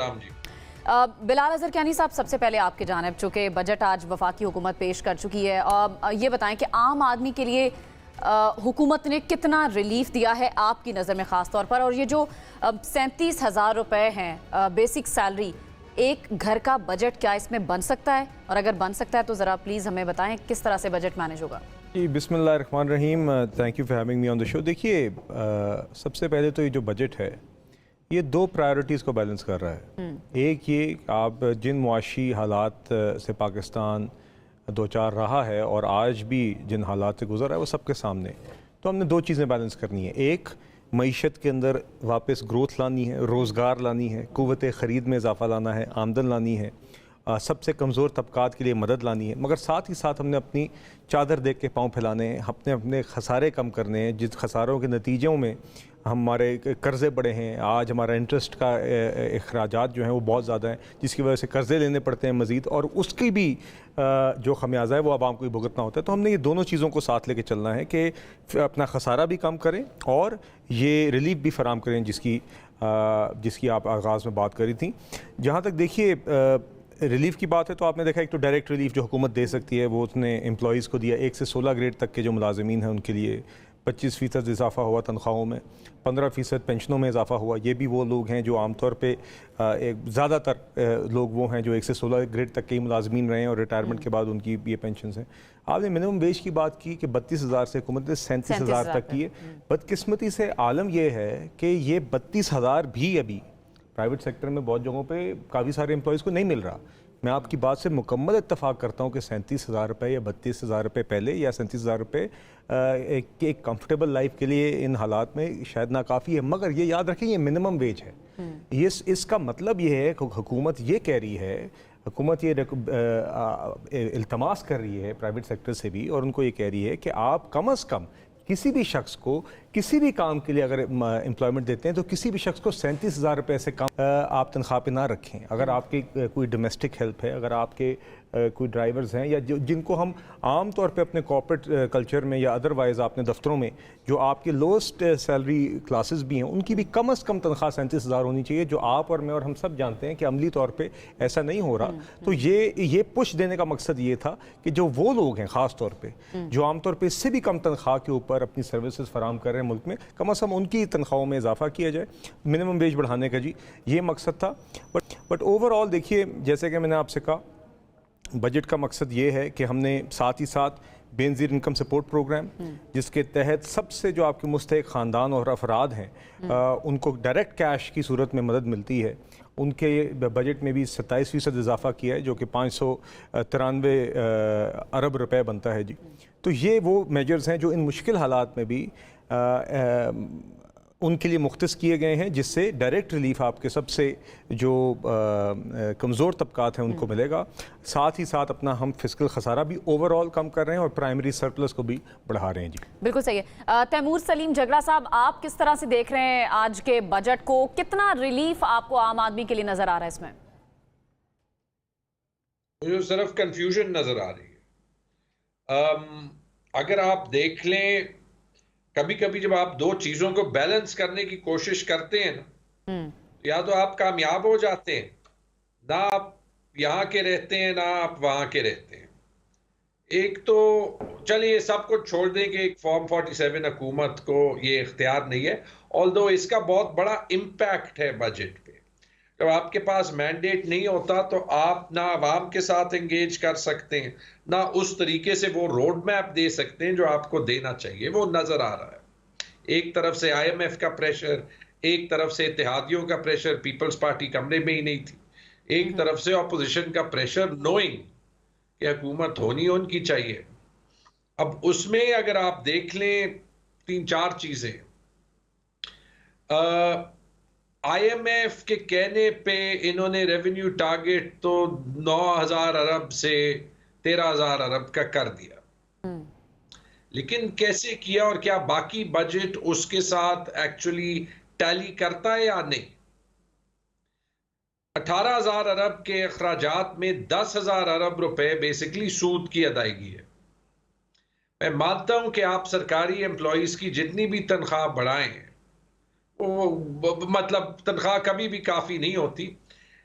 राम जी। बिलाल अजहरकयानी साहब, सबसे पहले आपकी जानिब, चूँकि बजट आज वफाकी हुकूमत पेश कर चुकी है, और ये बताएं कि आम आदमी के लिए हुकूमत ने कितना रिलीफ दिया है आपकी नज़र में ख़ास तौर पर, और ये जो 37,000 रुपये हैं बेसिक सैलरी, एक घर का बजट क्या इसमें बन सकता है? और अगर बन सकता है तो ज़रा प्लीज़ हमें बताएं किस तरह से बजट मैनेज होगा। जी, बिस्मिल्लाहिर्रहमानिर्रहीम। Thank you for having me on the show. देखिए, सबसे पहले तो ये जो बजट है ये दो प्रायोरिटीज़ को बैलेंस कर रहा है। एक ये, आप जिन मुआशी हालात से पाकिस्तान दो चार रहा है और आज भी जिन हालात से गुजर रहा है वो सबके सामने, तो हमने दो चीज़ें बैलेंस करनी है। एक, मईशत के अंदर वापस ग्रोथ लानी है, रोज़गार लानी है, क़ुव्वत ख़रीद में इजाफ़ा लाना है, आमदन लानी है, सबसे कमज़ोर तबकात के लिए मदद लानी है, मगर साथ ही साथ हमने अपनी चादर देख के पाँव फैलाने हैं, अपने अपने खसारे कम करने हैं। जिस खसारों के नतीजों में हमारे कर्ज़े बढ़े हैं, आज हमारा इंटरेस्ट का अखराजात जो हैं वो बहुत ज़्यादा हैं, जिसकी वजह से कर्ज़े लेने पड़ते हैं मज़ीद, और उसकी भी जो खमियाजा है वो आवाम को ही भुगतना होता है। तो हमने ये दोनों चीज़ों को साथ लेके चलना है कि अपना खसारा भी कम करें और ये रिलीफ भी फ़राम करें जिसकी आप आगाज़ में बात करी थी। जहाँ तक देखिए रिलीफ की बात है, तो आपने देखा एक तो डायरेक्ट रिलीफ जो हुकूमत दे सकती है वो उसने एम्प्लॉयज़ को दिया। 1 से 16 ग्रेड तक के जो मुलाजिमीन हैं उनके लिए 25% इजाफ़ा हुआ तनख्वाहों में, 15% पेंशनों में इजाफ़ा हुआ। ये भी वो लोग हैं जो आमतौर पे ज़्यादातर लोग वो हैं जो 1 से 16 ग्रेड तक के ही मुलाजिमीन रहे हैं और रिटायरमेंट के बाद उनकी ये पेंशन हैं। आपने मिनिमम वेज की बात की कि 32,000 से हुकूमत ने 37,000 तक की है। बदकिस्मती से आलम यह है कि ये 32,000 भी अभी प्राइवेट सेक्टर में बहुत जगहों पे काफ़ी सारे एम्प्लॉयज़ को नहीं मिल रहा। मैं आपकी बात से मुकम्मल इत्तफ़ाक़ करता हूँ कि 37,000 रुपये या 32,000 रुपये पहले या 37,000 रुपये एक कंफर्टेबल लाइफ के लिए इन हालात में शायद नाकाफ़ी है। मगर ये याद रखें, ये मिनिमम वेज है। ये इसका मतलब ये है कि हुकूमत ये कह रही है, हुकूमत ये इल्तमास कर रही है प्राइवेट सेक्टर से भी, और उनको ये कह रही है कि आप कम अज़ कम किसी भी शख्स को किसी भी काम के लिए अगर एम्प्लॉयमेंट देते हैं तो किसी भी शख्स को 37,000 रुपये से कम आप तनख्वाह पे ना रखें। अगर आपकी कोई डोमेस्टिक हेल्प है, अगर आपके कोई ड्राइवर्स हैं या जिनको हम आम तौर पे अपने कॉर्पोरेट कल्चर में या अदरवाइज़ आपने दफ्तरों में जो आपके लोएस्ट सैलरी क्लासेस भी हैं उनकी भी कम अज़ कम तनख्वाह 37,000 होनी चाहिए, जो आप और मैं और हम सब जानते हैं कि अमली तौर पे ऐसा नहीं हो रहा। तो ये पुश देने का मकसद ये था कि जो वो लोग हैं ख़ास तौर पर जो आमतौर पर इससे भी कम तनख्वाह के ऊपर अपनी सर्विसेज फराम कर रहे हैं मुल्क में, कम अज़ कम उनकी तनख्वाहों में इजाफा किया जाए, मिनिमम वेज बढ़ाने का जी ये मकसद था। बट ओवरऑल देखिए, जैसे कि मैंने आपसे कहा, बजट का मकसद ये है कि हमने साथ ही साथ बेनज़ीर इनकम सपोर्ट प्रोग्राम, जिसके तहत सबसे जो आपके मुस्तहिक ख़ानदान और अफराद हैं उनको डायरेक्ट कैश की सूरत में मदद मिलती है, उनके बजट में भी 27% इजाफा किया है, जो कि 593 अरब रुपए बनता है जी। तो ये वो मेजर्स हैं जो इन मुश्किल हालात में भी उनके लिए मुख्तस किए गए हैं, जिससे डायरेक्ट रिलीफ आपके सबसे जो कमज़ोर तबकात हैं उनको मिलेगा। साथ ही साथ अपना हम फिस्कल खसारा भी ओवरऑल कम कर रहे हैं और प्राइमरी सरप्लस को भी बढ़ा रहे हैं जी। बिल्कुल सही है। तैमूर सलीम झगड़ा साहब, आप किस तरह से देख रहे हैं आज के बजट को? कितना रिलीफ आपको आम आदमी के लिए नजर आ रहा है इसमें? मुझे सिर्फ कंफ्यूजन नजर आ रही है। अगर आप देख लें, कभी कभी जब आप दो चीजों को बैलेंस करने की कोशिश करते हैं ना, या तो आप कामयाब हो जाते हैं, ना आप यहां के रहते हैं ना आप वहां के रहते हैं। एक तो चलिए सब कुछ छोड़ दें कि एक फॉर्म 47 हुकूमत को ये इख्तियार नहीं है, ऑल्दो इसका बहुत बड़ा इम्पैक्ट है बजट पे। जब आपके पास मैंडेट नहीं होता तो आप ना आवाम के साथ एंगेज कर सकते हैं, ना उस तरीके से वो रोड मैप दे सकते हैं जो आपको देना चाहिए। वो नजर आ रहा है, एक तरफ से IMF का प्रेशर, एक तरफ से इत्तेहादियों का प्रेशर, पीपल्स पार्टी कमरे में ही नहीं थी, एक तरफ से अपोजिशन का प्रेशर, नोइंग कि हुकूमत होनी उनकी चाहिए। अब उसमें अगर आप देख लें 3-4 चीजें, IMF के कहने पे इन्होंने रेवेन्यू टारगेट तो 9,000 अरब से 13,000 अरब का कर दिया, लेकिन कैसे किया और क्या बाकी बजट उसके साथ एक्चुअली टैली करता है या नहीं? 18,000 अरब के अखराजात में 10,000 अरब रुपए बेसिकली सूद की अदायगी है। मैं मानता हूं कि आप सरकारी एम्प्लॉइज की जितनी भी तनख्वाह बढ़ाएं, मतलब तनख्वाह कभी भी काफी नहीं होती,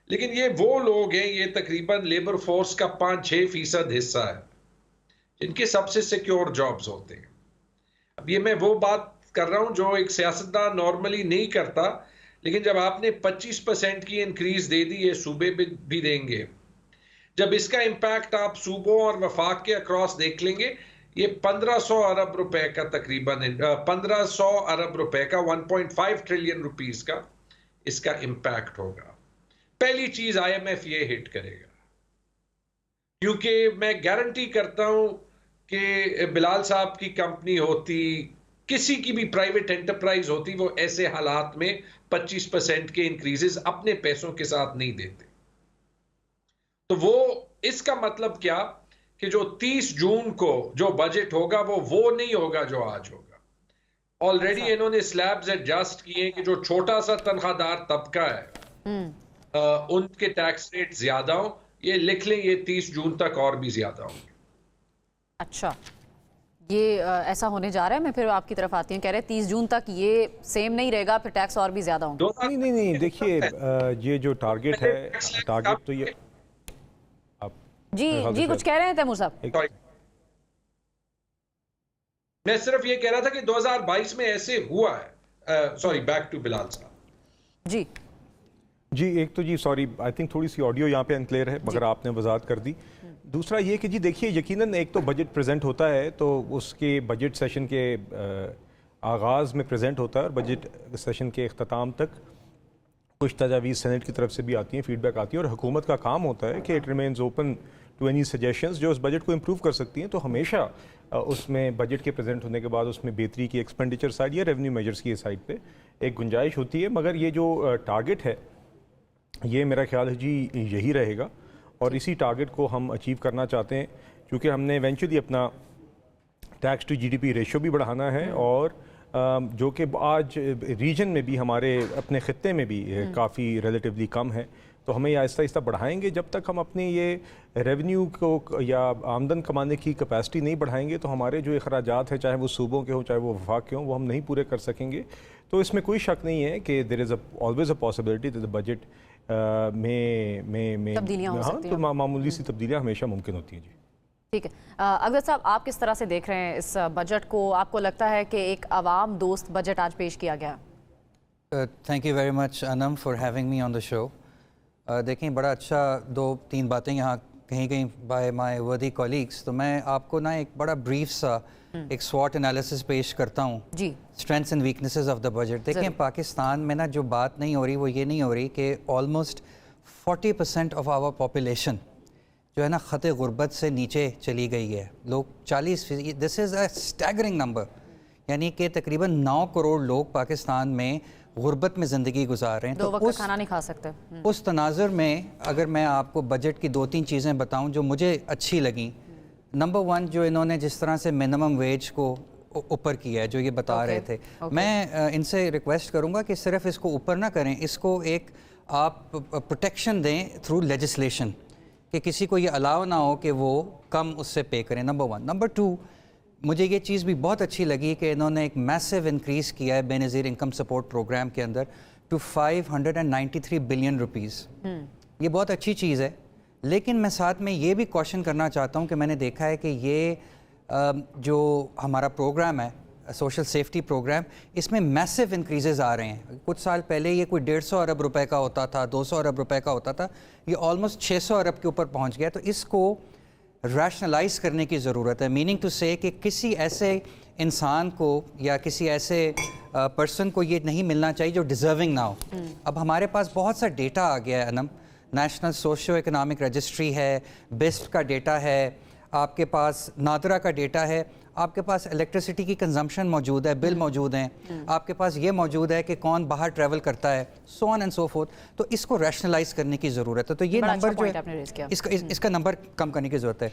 लेकिन ये वो लोग हैं, ये तकरीबन लेबर फोर्स का 5-6% हिस्सा है जिनके सबसे सिक्योर जॉब्स होते हैं। अब ये मैं वो बात कर रहा हूं जो एक सियासतदान नॉर्मली नहीं करता, लेकिन जब आपने 25% की इंक्रीज दे दी, ये सूबे भी देंगे। जब इसका इंपैक्ट आप सूबों और वफाक के अक्रॉस देख लेंगे, ये 1500 अरब रुपए का तकरीबन 1500 अरब रुपए का 1.5 ट्रिलियन रुपीस का इसका इंपैक्ट होगा। पहली चीज IMF ये हिट करेगा, क्योंकि मैं गारंटी करता हूं कि बिलाल साहब की कंपनी होती, किसी की भी प्राइवेट एंटरप्राइज होती, वो ऐसे हालात में 25% के इंक्रीजेस अपने पैसों के साथ नहीं देते। तो वो इसका मतलब क्या कि जो 30 जून को जो बजट होगा वो नहीं होगा जो आज होगा। ऑलरेडी इन्होंने स्लैब्स एडजस्ट किए कि जो छोटा सा तनख्वाहदार तबका है उनके टैक्स रेट ज्यादा हो। ये लिख लें, ये 30 जून तक और भी ज्यादा होंगे। अच्छा, ये ऐसा होने जा रहा है। मैं फिर आपकी तरफ आती हूँ, कह रहे हैं 30 जून तक ये सेम नहीं रहेगा, फिर टैक्स और भी ज्यादा होंगे। नहीं, देखिए ये जो टारगेट है, टारगेट तो ये जी कुछ कह रहे हैं तैमूर साहब? मैं सिर्फ ये कह रहा था कि 2022 में ऐसे हुआ है। सॉरी, बैक टू बिलाल साहब। जी एक तो जी सॉरी, आई थिंक थोड़ी सी ऑडियो यहाँ पे अनक्लियर है, मगर आपने वजाहत कर दी। दूसरा ये कि जी देखिए, यकीनन एक तो बजट प्रेजेंट होता है तो उसके बजट सेशन के आगाज़ में प्रेजेंट होता है और बजट सेशन के अख्ताम तक कुछ तजावीज़ सेनेट की तरफ से भी आती हैं, फीडबैक आती है, और हुकूमत का काम होता है कि it remains open to any suggestions जो उस बजट को इम्प्रूव कर सकती हैं। तो हमेशा उसमें बजट के प्रेजेंट होने के बाद उसमें बेहतरी की एक्सपेंडिचर साइड या रेवेन्यू मेजर्स की साइड पे एक गुंजाइश होती है। मगर ये जो टारगेट है, ये मेरा ख्याल है जी यही रहेगा और इसी टारगेट को हम अचीव करना चाहते हैं, क्योंकि हमने इवेंचुअली अपना टैक्स टू GDP रेशो भी बढ़ाना है, और जो कि आज रीजन में भी हमारे अपने ख़त्ते में भी काफ़ी रिलेटिवली कम है। तो हमें ये आहिस्ता आहिस्ता बढ़ाएंगे। जब तक हम अपनी ये रेवेन्यू को या आमदन कमाने की कैपेसिटी नहीं बढ़ाएंगे तो हमारे जो अखराजात हैं, चाहे वो सूबों के हों चाहे वो वफाक के हों, वो हम नहीं पूरे कर सकेंगे। तो इसमें कोई शक नहीं है कि there is always a possibility that the budget में हाँ, तो मामूली सी तब्दीलियाँ हमेशा मुमकिन होती हैं। जी ठीक है, अकबर साहब, आप किस तरह से देख रहे हैं इस बजट को? आपको लगता है कि एक आवाम दोस्त बजट आज पेश किया गया? Thank you very much Anam for having me on the show. देखें, बड़ा अच्छा 2-3 बातें यहाँ कहीं कहीं बाय माय वर्दी कॉलीग्स। तो मैं आपको ना एक बड़ा ब्रीफ सा एक स्वॉट एनालिसिस पेश करता हूँ जी, strengths and weaknesses of the budget. देखें, पाकिस्तान में ना जो बात नहीं हो रही वो ये नहीं हो रही कि ऑलमोस्ट 40% ऑफ आवर पॉपुलेशन जो है ना ख़त गुर्बत से नीचे चली गई है। लोग 40%, this is a staggering number, यानी कि तकरीबन 9 करोड़ लोग पाकिस्तान में गुर्बत में ज़िंदगी गुजार रहे हैं। तो वक्त खाना नहीं खा सकते। उस तनाज़ुर में अगर मैं आपको बजट की 2-3 चीज़ें बताऊं जो मुझे अच्छी लगी। नंबर 1, जो इन्होंने जिस तरह से मिनिमम वेज को ऊपर किया है, जो ये बता रहे थे, मैं इनसे रिक्वेस्ट करूंगा कि सिर्फ इसको ऊपर ना करें, इसको एक आप प्रोटेक्शन दें थ्रू लेजिस्लेशन, कि किसी को ये अलाउ ना हो कि वो कम उससे पे करें। नंबर 1। नंबर 2, मुझे ये चीज़ भी बहुत अच्छी लगी कि इन्होंने एक मैसिव इंक्रीज़ किया है बेनज़ीर इनकम सपोर्ट प्रोग्राम के अंदर टू 593 बिलियन रुपीज़। ये बहुत अच्छी चीज़ है, लेकिन मैं साथ में ये भी क्वेश्चन करना चाहता हूँ कि मैंने देखा है कि ये जो हमारा प्रोग्राम है, सोशल सेफ्टी प्रोग्राम, इसमें मैसिव इंक्रीजेज़ आ रहे हैं। कुछ साल पहले ये कोई 150 अरब रुपए का होता था, 200 अरब रुपए का होता था, ये ऑलमोस्ट 600 अरब के ऊपर पहुंच गया। तो इसको रैशनलाइज करने की ज़रूरत है, मीनिंग टू से कि किसी ऐसे इंसान को या किसी ऐसे पर्सन को ये नहीं मिलना चाहिए जो डिज़र्विंग ना हो। अब हमारे पास बहुत सा डेटा आ गया है Anam, national socio economic registry है, बेस्ट का डेटा है, आपके पास नादरा का डेटा है, आपके पास इलेक्ट्रिसिटी की कंजम्पशन मौजूद है, बिल मौजूद हैं, आपके पास ये मौजूद है कि कौन बाहर ट्रैवल करता है, so on and so fourth. तो इसको रैशनलाइज करने की ज़रूरत है। तो ये नंबर जो है इसका नंबर कम करने की ज़रूरत है।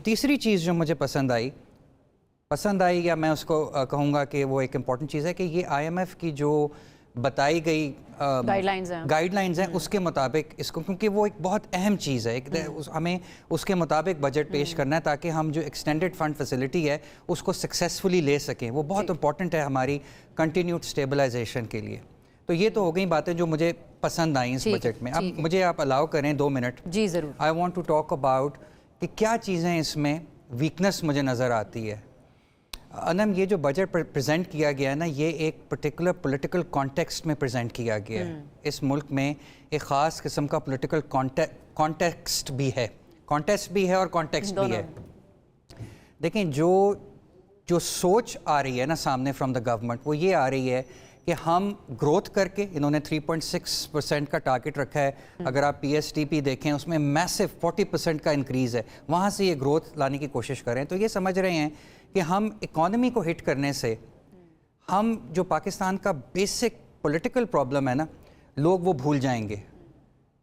तीसरी चीज़ जो मुझे पसंद आई या मैं उसको कहूँगा कि वो एक इम्पॉर्टेंट चीज़ है कि ये IMF की जो बताई गई गाइडलाइंस हैं उसके मुताबिक इसको, क्योंकि वो एक बहुत अहम चीज़ है, हमें उसके मुताबिक बजट पेश करना है ताकि हम जो एक्सटेंडेड फंड फैसिलिटी है उसको सक्सेसफुली ले सकें। वो बहुत इंपॉर्टेंट है हमारी कंटिन्यूड स्टेबलाइजेशन के लिए। तो ये तो हो गई बातें जो मुझे पसंद आई इस बजट में। अब मुझे आप अलाउ करें 2 मिनट। जी ज़रूर। I want to talk about कि क्या चीज़ें इसमें वीकनेस मुझे नज़र आती है। अनम, ये जो बजट प्रेजेंट किया गया है ना, ये एक पर्टिकुलर पॉलिटिकल कॉन्टेक्स्ट में प्रेजेंट किया गया है। इस मुल्क में एक ख़ास किस्म का पॉलिटिकल कॉन्टेक्स्ट भी है, कॉन्टेक्स्ट भी है और कॉन्टेक्स्ट भी है। देखें, जो सोच आ रही है ना सामने फ्रॉम द गवर्नमेंट, वो ये आ रही है कि हम ग्रोथ करके, इन्होंने 3.6% का टारगेट रखा है। अगर आप PSDP देखें उसमें मैसिव 40% का इंक्रीज़ है, वहाँ से ये ग्रोथ लाने की कोशिश करें। तो ये समझ रहे हैं कि हम इकॉनमी को हिट करने से हम जो पाकिस्तान का बेसिक पॉलिटिकल प्रॉब्लम है ना, लोग वो भूल जाएंगे।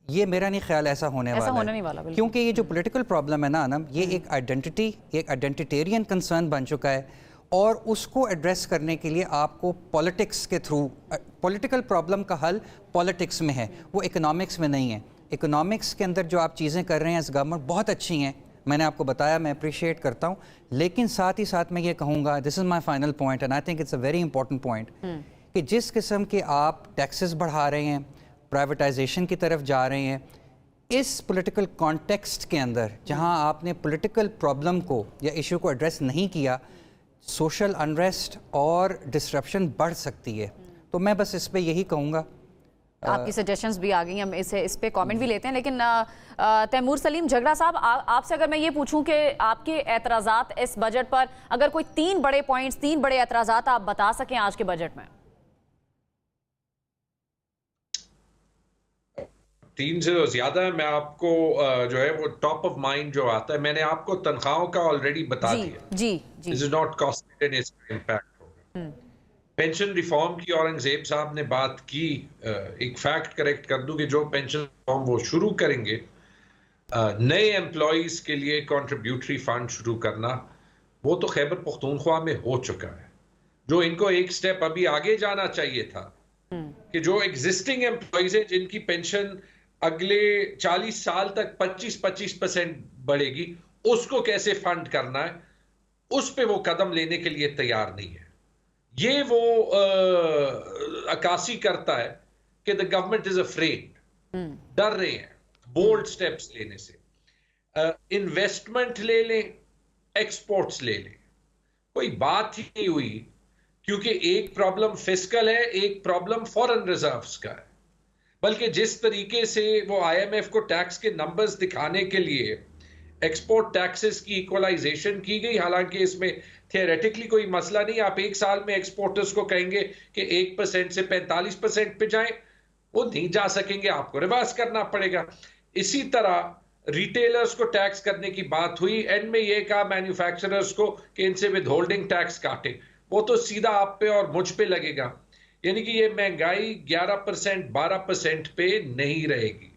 ये मेरा नहीं ख्याल ऐसा होने वाला है, क्योंकि ये जो पॉलिटिकल प्रॉब्लम है ना अनम, ये एक आइडेंटिटेरियन कंसर्न बन चुका है और उसको एड्रेस करने के लिए आपको पॉलिटिक्स के थ्रू, पॉलिटिकल प्रॉब्लम का हल पॉलिटिक्स में है, वो इकोनॉमिक्स में नहीं है। इकोनॉमिक्स के अंदर जो आप चीज़ें कर रहे हैं एज गवर्नमेंट बहुत अच्छी हैं, मैंने आपको बताया, मैं अप्रिशिएट करता हूँ। लेकिन साथ ही साथ मैं ये कहूँगा, this is my final point and I think it's a very important point, कि जिस किस्म के आप टैक्सेस बढ़ा रहे हैं, प्राइवेटाइजेशन की तरफ जा रहे हैं, इस पॉलिटिकल कॉन्टेक्स्ट के अंदर जहाँ आपने पॉलिटिकल प्रॉब्लम को या इशू को एड्रेस नहीं किया, सोशल अनरेस्ट और डिसरप्शन बढ़ सकती है। तो मैं बस इस पे यही कहूँगा। आपकी सजेशंस भी आ गई, हम इस पे कमेंट भी लेते हैं। लेकिन तैमूर सलीम झगड़ा साहब, आपसे अगर मैं ये पूछूं कि आपके एतराज़ात इस बजट पर, अगर कोई 3 बड़े पॉइंट्स, 3 बड़े एतराज़ात आप बता सकें आज के बजट में। 3 से ज्यादा है। मैं आपको जो है वो टॉप ऑफ माइंड जो आता है, मैंने आपको तनख्वाहों का ऑलरेडी बता दिया। जी। This is not costed and इसका इम्पैक्ट होगा। पेंशन रिफॉर्म की औरंगजेब साहब ने बात की, एक फैक्ट करेक्ट कर दूं कि जो पेंशन रिफॉर्म वो शुरू करेंगे, नए एम्प्लॉइज के लिए कंट्रीब्यूटरी फंड शुरू करना, वो तो खैबर पख्तूनख्वा में हो चुका है। जो इनको एक स्टेप अभी आगे जाना चाहिए था कि जो एग्जिस्टिंग एम्प्लॉइज हैं जिनकी पेंशन अगले 40 साल तक 25% बढ़ेगी, उसको कैसे फंड करना है, उस पे वो कदम लेने के लिए तैयार नहीं है। ये वो अक्कासी करता है कि द गवर्नमेंट इज अफ्रेड, डर रहे हैं बोल्ड स्टेप्स लेने से। इन्वेस्टमेंट ले लें, एक्सपोर्ट्स ले लें, कोई बात ही नहीं हुई, क्योंकि एक प्रॉब्लम फिस्कल है, एक प्रॉब्लम फॉरेन रिजर्व्स का है। बल्कि जिस तरीके से वो IMF को टैक्स के नंबर्स दिखाने के लिए एक्सपोर्ट टैक्सेस की इक्वलाइजेशन की गई, हालांकि इसमें थियोरेटिकली कोई मसला नहीं। आप एक साल में एक्सपोर्टर्स को कहेंगे कि 1% से 45% पे जाएं, वो नहीं जा सकेंगे, आपको रिवर्स करना पड़ेगा। इसी तरह रिटेलर्स को टैक्स करने की बात हुई, एंड में ये कहा मैन्युफैक्चरर्स को कि इनसे विद होल्डिंग टैक्स काटे, वो तो सीधा आप पे और मुझ पे लगेगा। यानी कि ये महंगाई 11% 12% पे नहीं रहेगी।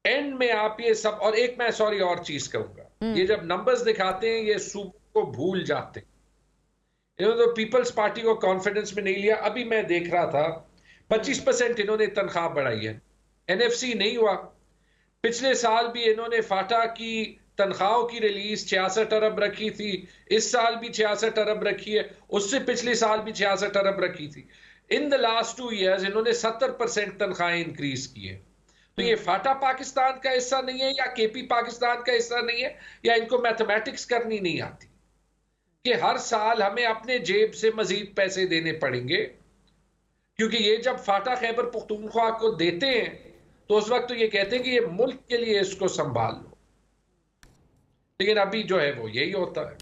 एंड में आप ये सब, और एक मैं और चीज कहूंगा, ये जब नंबर्स दिखाते हैं ये सूबों को भूल जाते हैं। इन्होंने तो पीपल्स पार्टी को कॉन्फिडेंस में नहीं लिया। अभी मैं देख रहा था 25% इन्होंने तनख्वाह बढ़ाई है, NFC नहीं हुआ। पिछले साल भी इन्होंने फाटा की तनख्वाहों की रिलीज 66 अरब रखी थी, इस साल भी 66 अरब रखी है, उससे पिछले साल भी 66 अरब रखी थी। इन द लास्ट 2 ईयर्स इन्होंने 70% तनख्वाहें इंक्रीज की है। तो ये फाटा पाकिस्तान का हिस्सा नहीं है या KP पाकिस्तान का हिस्सा नहीं है, या इनको मैथमेटिक्स करनी नहीं आती कि हर साल हमें अपने जेब से मजीद पैसे देने पड़ेंगे। क्योंकि ये जब फाटा खैबर पख्तूनख्वा को देते हैं तो उस वक्त तो ये कहते हैं कि ये मुल्क के लिए इसको संभाल लो, लेकिन अभी जो है वो यही होता है।